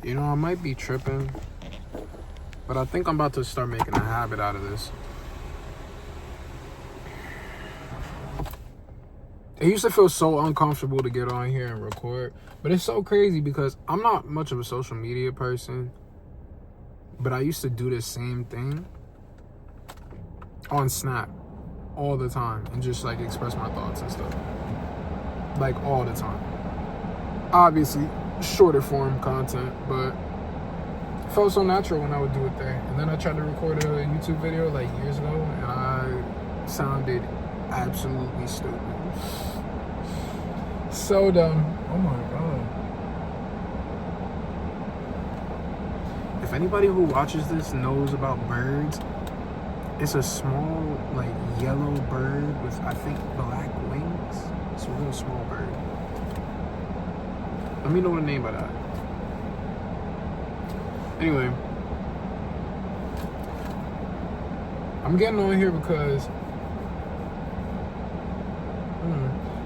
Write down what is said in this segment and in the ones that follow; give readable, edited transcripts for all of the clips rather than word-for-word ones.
You know, I might be tripping, but I think I'm about to start making a habit out of this. It used to feel so uncomfortable to get on here and record, but it's so crazy because I'm not much of a social media person, but I used to do the same thing on Snap all the time and just like express my thoughts and stuff. Like all the time. Obviously, shorter form content, but it felt so natural when I would do it there. And then I tried to record a YouTube video like years ago and I sounded absolutely stupid. So dumb. Oh my god. If anybody who watches this knows about birds, it's a small, like, yellow bird with, I think, black wings. It's a real small bird. Let me know the name of that. Anyway, I'm getting on here because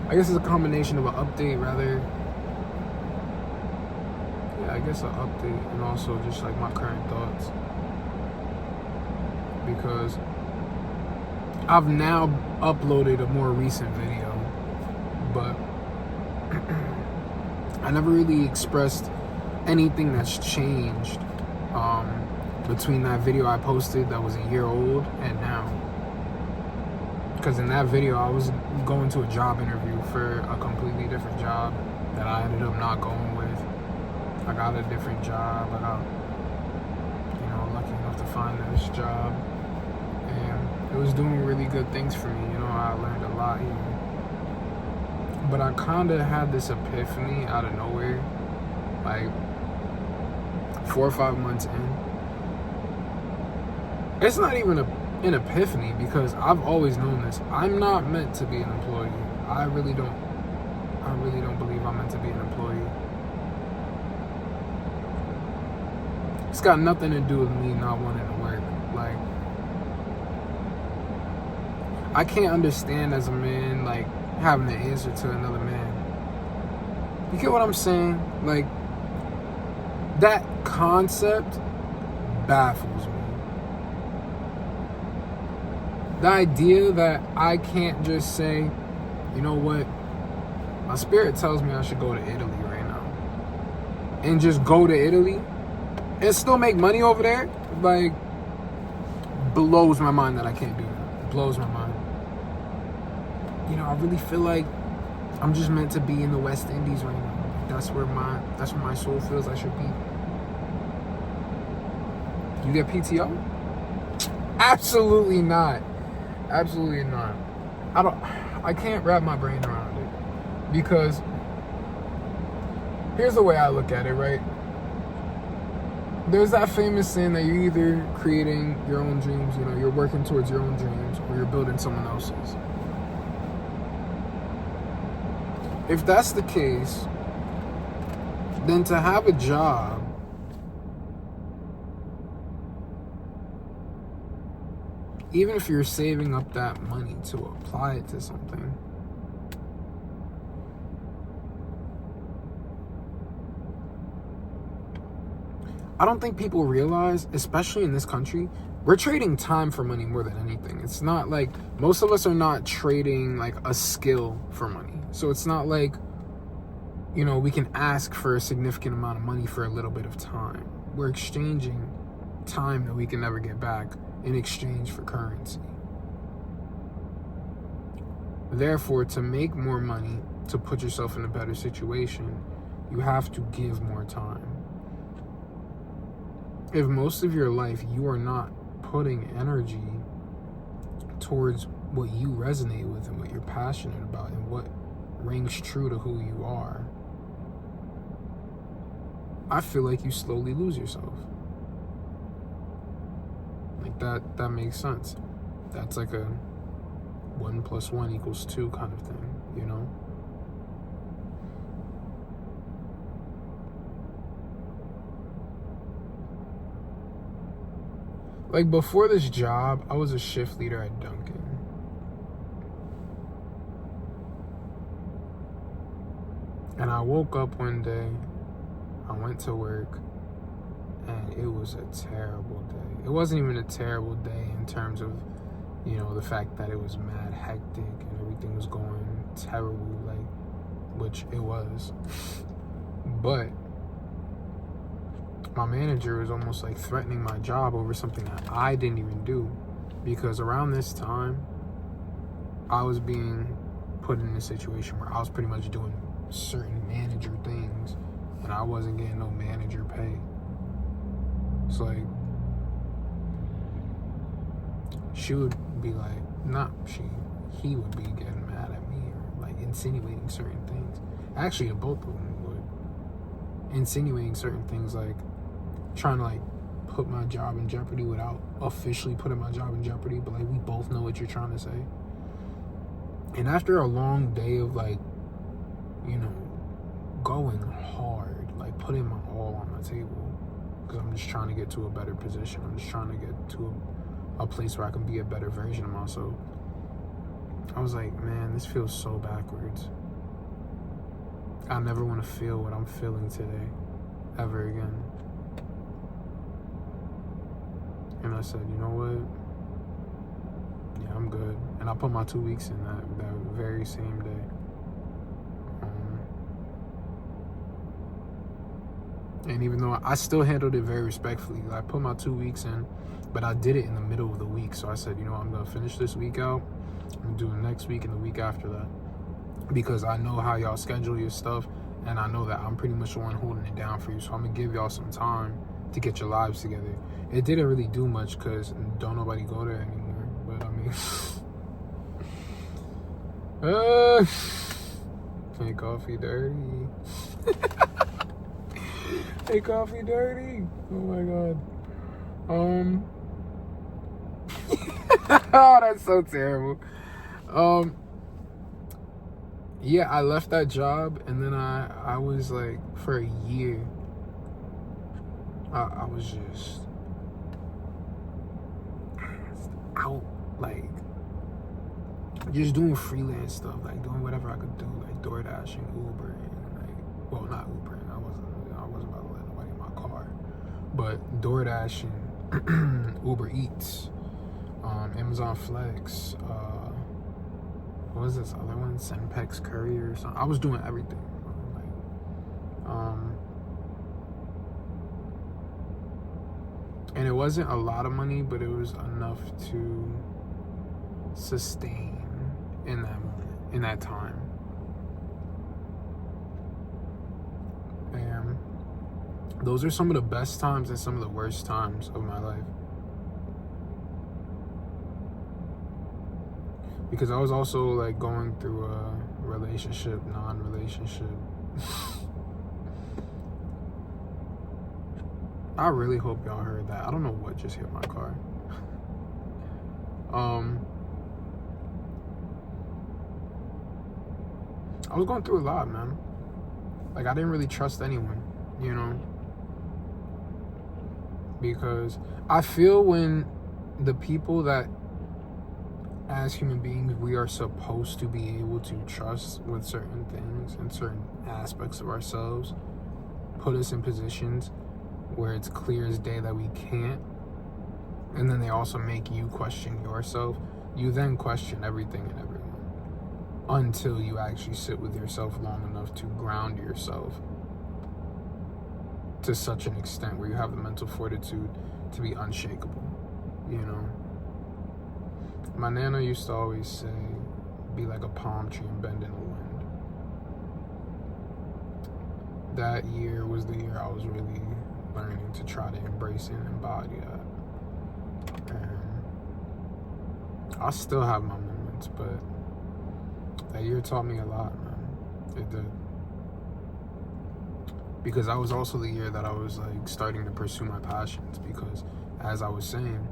I guess it's a combination of an update, rather. Yeah, I guess an update, and also just like my current thoughts. Because I've now uploaded a more recent video, but I never really expressed anything that's changed between that video I posted that was a year old and now. Because in that video, I was going to a job interview for a completely different job that I ended up not going with. I got a different job. I got, lucky enough to find this job. And it was doing really good things for me. I learned a lot here. But I kind of had this epiphany out of nowhere, like 4 or 5 months in. It's not even an epiphany because I've always known this. I'm not meant to be an employee. I really don't believe I'm meant to be an employee. It's got nothing to do with me not wanting to work. Like, I can't understand as a man, like, having to answer to another man. You get what I'm saying? Like, that concept baffles me. The idea that I can't just say, you know what, my spirit tells me I should go to Italy right now. And just go to Italy and still make money over there, like, blows my mind that I can't do that. Blows my mind. I really feel like I'm just meant to be in the West Indies right now. That's where my soul feels I should be. You get PTO? Absolutely not. Absolutely not. I can't wrap my brain around it. Because here's the way I look at it, right? There's that famous saying that you're either creating your own dreams, you're working towards your own dreams, or you're building someone else's. If that's the case, then to have a job even if you're saving up that money to apply it to something, I don't think people realize, especially in this country, we're trading time for money more than anything. It's not like, most of us are not trading like a skill for money. So it's not like, we can ask for a significant amount of money for a little bit of time. We're exchanging time that we can never get back in exchange for currency. Therefore, to make more money, to put yourself in a better situation, you have to give more time. If most of your life you are not putting energy towards what you resonate with and what you're passionate about and what rings true to who you are, I feel like you slowly lose yourself. Like that makes sense. That's like a 1 + 1 = 2 kind of thing, Like, before this job, I was a shift leader at Dunkin'. And I woke up one day, I went to work, and it was a terrible day. It wasn't even a terrible day in terms of, you know, the fact that it was mad hectic and everything was going terrible, like, which it was. But my manager was almost like threatening my job over something that I didn't even do, because around this time I was being put in a situation where I was pretty much doing certain manager things and I wasn't getting no manager pay. It's like, she would be like, he would be getting mad at me or like insinuating certain things. Actually, both of them would. Insinuating certain things, like trying to like put my job in jeopardy without officially putting my job in jeopardy, but like we both know what you're trying to say. And after a long day of like, you know, going hard, like putting my all on the table, because I'm just trying to get to a better position. I'm just trying to get to a place where I can be a better version of myself. I was like, man, this feels so backwards. I never want to feel what I'm feeling today, ever again. And I said, you know what? Yeah, I'm good. And I put my 2 weeks in that very same day. And even though I still handled it very respectfully, I put my 2 weeks in, but I did it in the middle of the week. So I said, you know, I'm going to finish this week out. I'm going to do it next week and the week after that. Because I know how y'all schedule your stuff, and I know that I'm pretty much the one holding it down for you. So I'm going to give y'all some time to get your lives together. It didn't really do much because don't nobody go there anymore. But I mean, make coffee dirty. Make coffee dirty. Oh my god. Oh, that's so terrible. Yeah, I left that job, and then I was like, for a year, I was just out, like, just doing freelance stuff, like doing whatever I could do, like DoorDashing, Ubering, like, well, not Ubering, I wasn't about to let nobody in my car, but DoorDashing, Uber Eats, Amazon Flex, what was this other one? Senpex Courier or something. I was doing everything. Like, and it wasn't a lot of money, but it was enough to sustain in that moment, in that time. And those are some of the best times and some of the worst times of my life. Because I was also like going through a relationship, non-relationship. I really hope y'all heard that. I don't know what just hit my car. I was going through a lot, man. Like, I didn't really trust anyone, you know? Because I feel when the people that, as human beings, we are supposed to be able to trust with certain things and certain aspects of ourselves, put us in positions where it's clear as day that we can't, and then they also make you question yourself. You then question everything and everyone until you actually sit with yourself long enough to ground yourself to such an extent where you have the mental fortitude to be unshakable, you know? My nana used to always say, be like a palm tree and bend in the wind. That year was the year I was really learning to try to embrace and embody that. And I still have my moments, but that year taught me a lot, man. It did. Because that was also the year that I was like starting to pursue my passions, because as I was saying,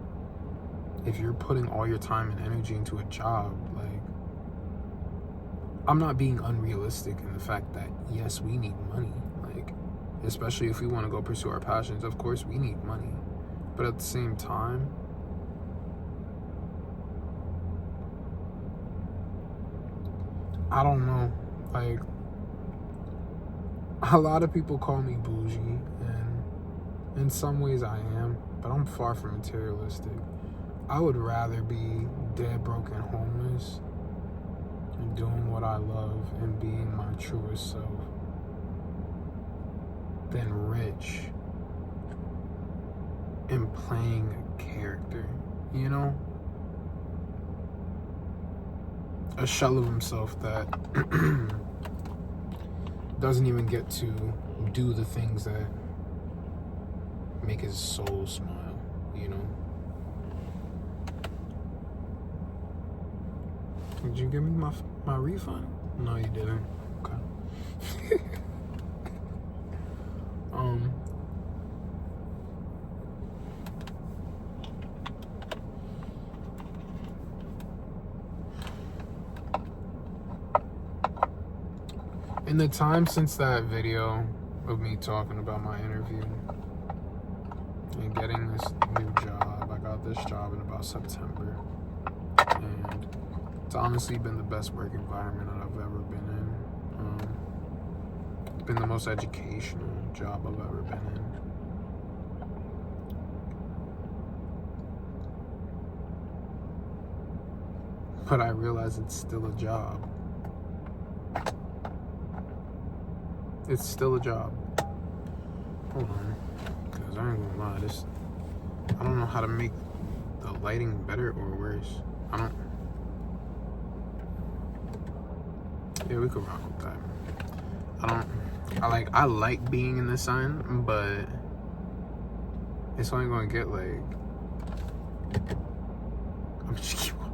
if you're putting all your time and energy into a job, like, I'm not being unrealistic in the fact that, yes, we need money. Like, especially if we want to go pursue our passions, of course we need money. But at the same time, I don't know. Like, a lot of people call me bougie, and In some ways I am, but I'm far from materialistic. I would rather be dead, broke, and homeless and doing what I love and being my truest self than rich and playing a character, you know? A shell of himself that doesn't even get to do the things that make his soul smile, you know? Did you give me my refund? No, you didn't. Okay. In the time since that video of me talking about my interview and getting this new job, I got this job in about September, and it's honestly been the best work environment I've ever been in. It's been the most educational job I've ever been in. But I realize it's still a job. It's still a job. Hold on, because I ain't gonna lie, I don't know how to make the lighting better or worse. Yeah, we could rock with that. I like being in the sun, but it's only gonna get like, I'm just keep on.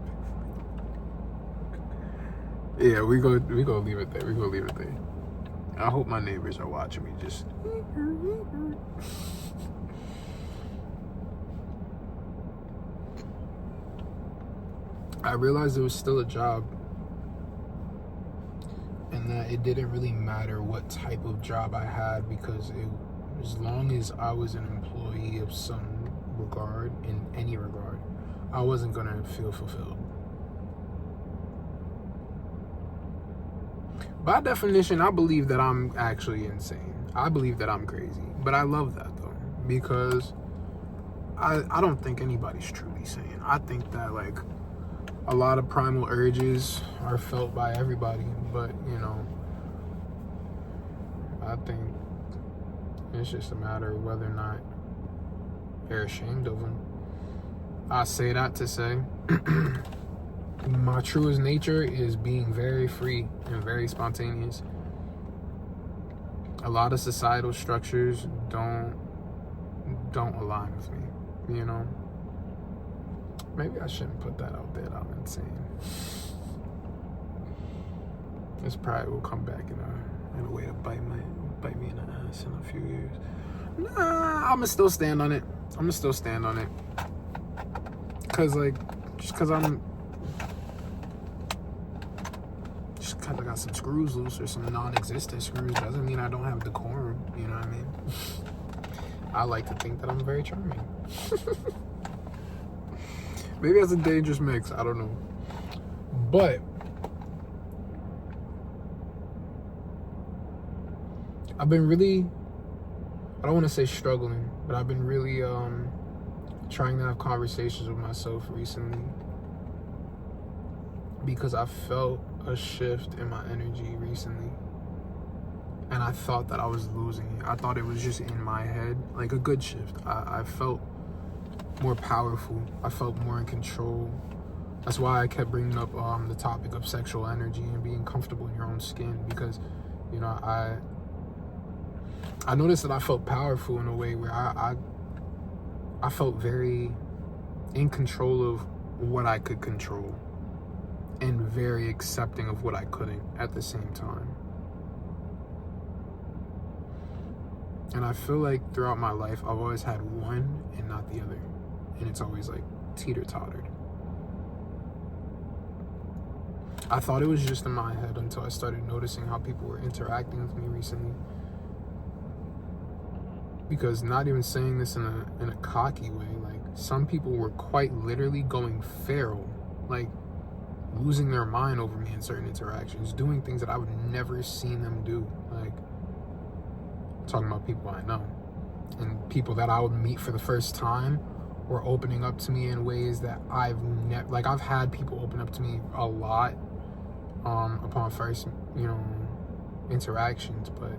Yeah, we go leave it there. We go leave it there. I hope my neighbors are watching me just. I realized it was still a job, and that it didn't really matter what type of job I had, because as long as I was an employee of some regard, in any regard, I wasn't gonna feel fulfilled. By definition, I believe that I'm actually insane. I believe that I'm crazy. But I love that, though, because I don't think anybody's truly sane. I think that, like, a lot of primal urges are felt by everybody. But, you know, I think it's just a matter of whether or not they're ashamed of them. I say that to say my truest nature is being very free and very spontaneous. A lot of societal structures don't align with me, you know? Maybe I shouldn't put that out there that I'm insane. This probably will come back in a way to bite me in the ass in a few years. Nah, I'ma still stand on it. Cause I got some screws loose or some non-existent screws doesn't mean I don't have decorum, you know what I mean? I like to think that I'm very charming. Maybe that's a dangerous mix, I don't know. But I've been really, I don't want to say struggling, but I've been really trying to have conversations with myself recently, because I felt a shift in my energy recently, and I thought that I was losing it. I thought it was just in my head, like a good shift. I felt more powerful. I felt more in control. That's why I kept bringing up the topic of sexual energy and being comfortable in your own skin, because, you know, I noticed that I felt powerful in a way where I felt very in control of what I could control, and very accepting of what I couldn't at the same time. And I feel like throughout my life, I've always had one and not the other. And it's always like teeter-tottered. I thought it was just in my head until I started noticing how people were interacting with me recently. Because, not even saying this in a cocky way, like, some people were quite literally going feral, like losing their mind over me in certain interactions, doing things that I would never seen them do. Like, talking about people I know. and people that I would meet for the first time were opening up to me in ways that I've never, like, I've had people open up to me a lot upon first, interactions, but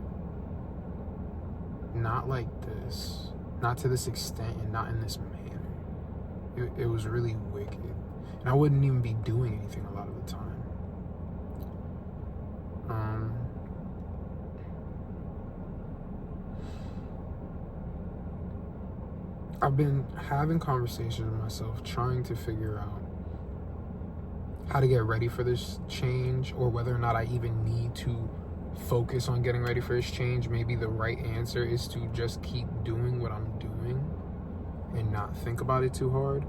not like this, not to this extent, and not in this manner. It was really wicked, and I wouldn't even be doing anything a lot of the time. I've been having conversations with myself, trying to figure out how to get ready for this change, or whether or not I even need to focus on getting ready for this change. Maybe the right answer is to just keep doing what I'm doing and not think about it too hard,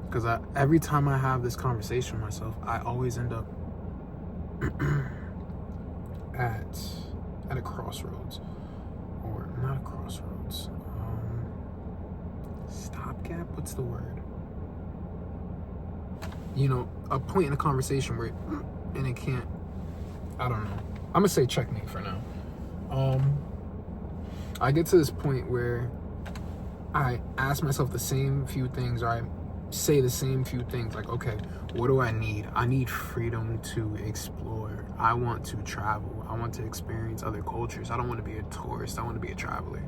Because every time I have this conversation with myself, I always end up at a crossroads, or not a crossroads, stopgap, what's the word? A point in a conversation where and it can't, I don't know. I'm gonna say checkmate for now. I get to this point where I ask myself the same few things, or I say the same few things, like, okay, what do I need? I need freedom to explore. I want to travel. I want to experience other cultures. I don't want to be a tourist. I want to be a traveler.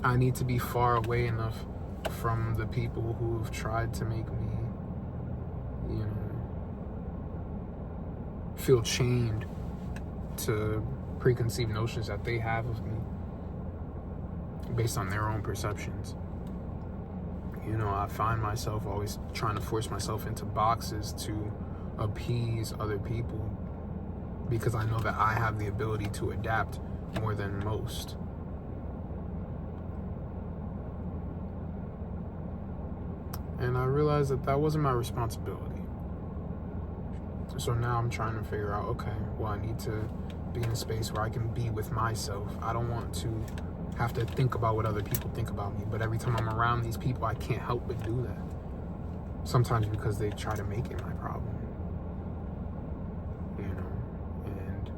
I need to be far away enough from the people who have tried to make me, feel chained to preconceived notions that they have of me based on their own perceptions. I find myself always trying to force myself into boxes to appease other people, because I know that I have the ability to adapt more than most. And I realized that wasn't my responsibility. So now I'm trying to figure out, okay, well, I need to be in a space where I can be with myself. I don't want to have to think about what other people think about me, but every time I'm around these people, I can't help but do that. Sometimes because they try to make it my problem, and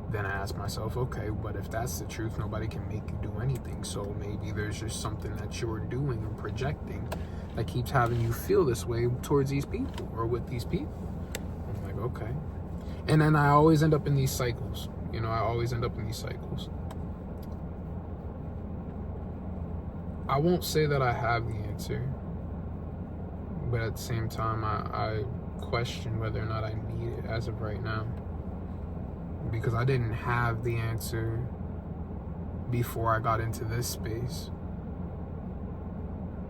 then I ask myself, okay, but if that's the truth, nobody can make you do anything. So maybe there's just something that you're doing and projecting that keeps having you feel this way towards these people or with these people. I'm like, okay. And then I always end up in these cycles. I won't say that I have the answer, but at the same time, I question whether or not I need it as of right now, because I didn't have the answer before I got into this space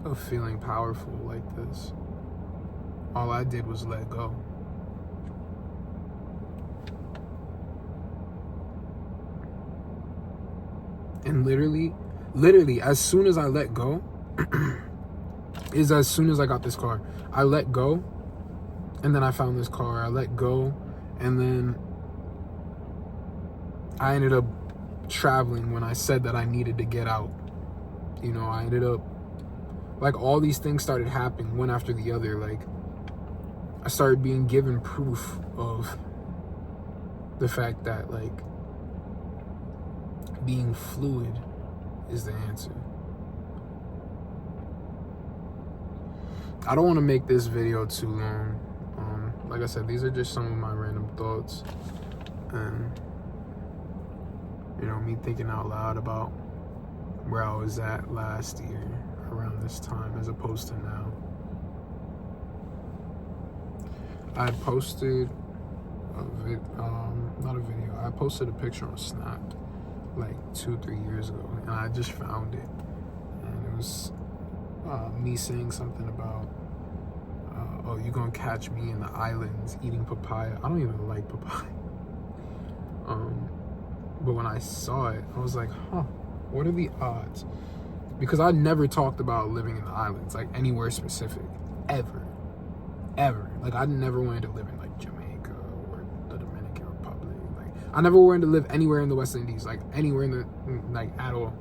of feeling powerful like this. All I did was let go. And literally, as soon as I let go, is as soon as I got this car. I let go, and then I found this car. I let go, and then I ended up traveling when I said that I needed to get out. I ended up, like, all these things started happening one after the other. Like, I started being given proof of the fact that, like, being fluid is the answer. I don't want to make this video too long. Like I said, these are just some of my random thoughts, and me thinking out loud about where I was at last year around this time as opposed to now. I posted I posted a picture on Snap like 2-3 years ago, and I just found it, and it was me saying something about oh, you gonna catch me in the islands eating papaya. I don't even like papaya. But when I saw it, I was like, huh, what are the odds? Because I never talked about living in the islands, like anywhere specific, ever. Like, I never wanted to live in like Jamaica or the Dominican Republic. Like, I never wanted to live anywhere in the West Indies, like anywhere in the, like, at all.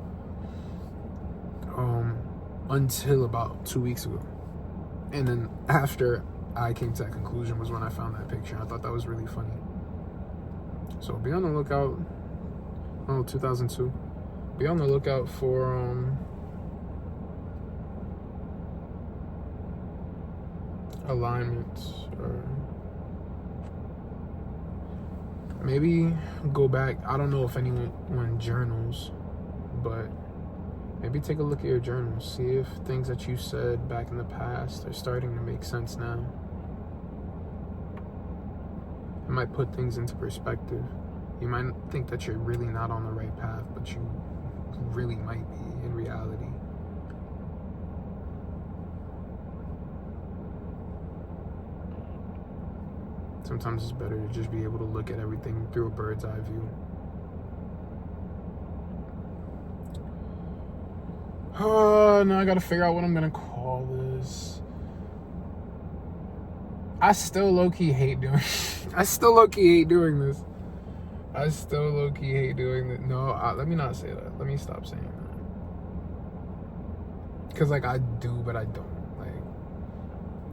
Until about 2 weeks ago. And then after I came to that conclusion was when I found that picture. I thought that was really funny. So be on the lookout. Oh, 2002. Be on the lookout for alignments, or maybe go back. I don't know if anyone journals, but maybe take a look at your journals. See if things that you said back in the past are starting to make sense now. It might put things into perspective. You might think that you're really not on the right path, but you really might be in reality. Sometimes it's better to just be able to look at everything through a bird's eye view. Now I gotta figure out what I'm gonna call this. I still low-key hate doing I still low-key hate doing this. I still low-key hate doing it. No, let me not say that. Let me stop saying that. Because, like, I do, but I don't. Like,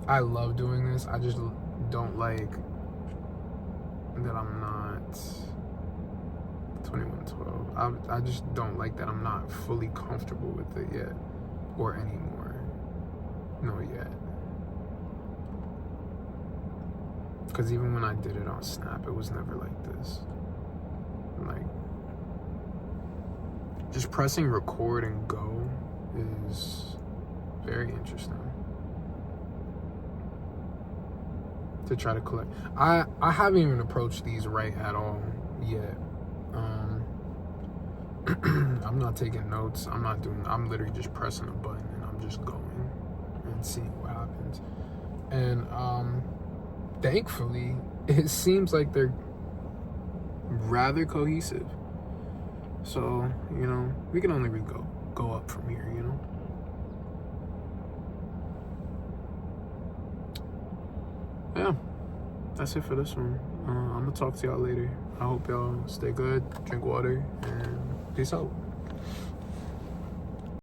I love doing this. I just don't like that I'm not 2112. I just don't like that I'm not fully comfortable with it yet. Or anymore. No, yet. Because even when I did it on Snap, it was never like this. Like, just pressing record and go is very interesting. To try to collect. I haven't even approached these right at all yet. I'm not taking notes. I'm literally just pressing a button and I'm just going and seeing what happens. And thankfully, it seems like they're rather cohesive. So, you know, we can only really go up from here, you know? Yeah, that's it for this one. I'm gonna talk to y'all later. I hope y'all stay good, drink water, and peace out.